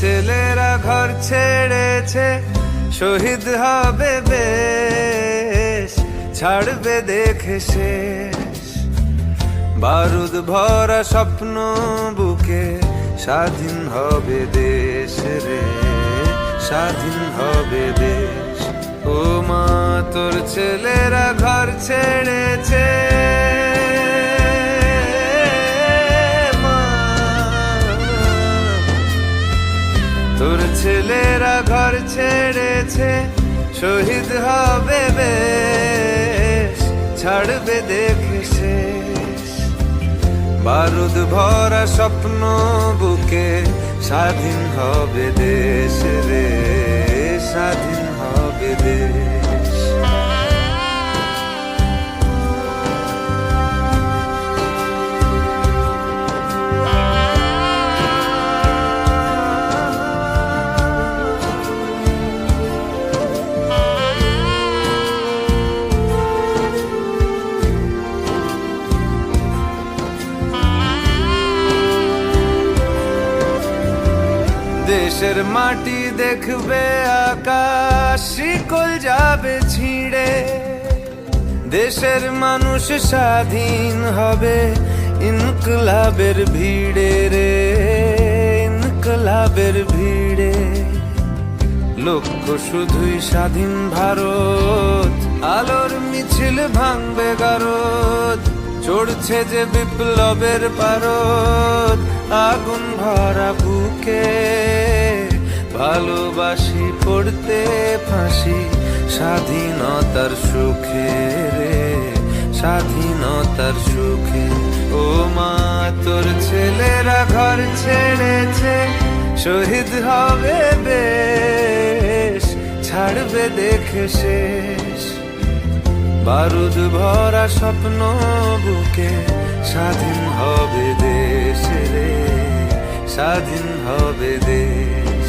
ছেলেরা ঘর ছেড়েছে, শহীদ হবে বেশ, ছাড়বে দেখে শেষ। বারুদ ভরা স্বপ্ন বুকে, স্বাধীন হবে দেশ রে, স্বাধীন হবে দেশ। ও মা তোর ছেলেরা ঘর ছেড়েছে, তোর ছেলেরা ঘর ছেড়েছে, শহীদ হবে বেশ, ছাড়বে দেখে শেষ। বারুদ ভরা স্বপ্ন বুকে, স্বাধীন হবে দেশ রে, স্বাধীন হবে দেশ। দেশের মাটি দেখবে আকাশ, শিকল যাবে ছিঁড়ে। দেশের মানুষ স্বাধীন হবে ইনকলাবের ভিড়ে রে, ইনকলাবের ভিড়ে। লক্ষ্য শুধুই স্বাধীন ভারত, আলোর মিছিল ভাঙবে গারদ। চড়ছে যে বিপ্লবের পারদ, আগুন ভরা বুকে, ভালোবাসি পড়তে ফাঁসি, স্বাধীনতার সুখে রে, স্বাধীনতার সুখে। ও মা তোর ছেলেরা ঘর ছেড়েছে, শহীদ হবে বেশ, ছাড়বে দেখে শেষ। বারুদ ভরা স্বপ্ন বুকে, স্বাধীন হবে দেশ রে, স্বাধীন হবে দেশ।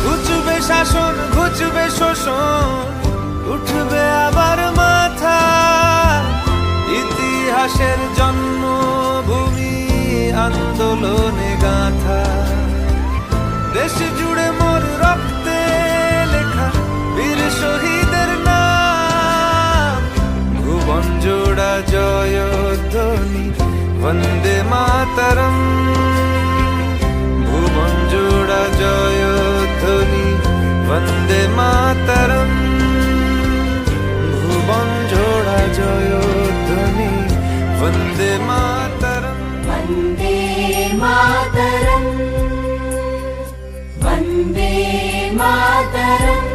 ঘুচবে শাসন, ঘুচবে শোষণ, উঠবে আবার মাথা। ইতিহাসের জন্মভূমি, আন্দোলনে গাথা। দেশ জুড়ে মোর রক্তে লেখা বীর শহীদের নাম। ভুবন জোড়া জয়ধ্বনি, বন্দে মাতরম। ভুবন জোড়া জয়ধ্বনি, বন্দে মাতরম। ভুবন জোড়া জয়ধ্বনি, বন্দে মাতরম। वन्दे मातरम्, वन्दे मातरम्।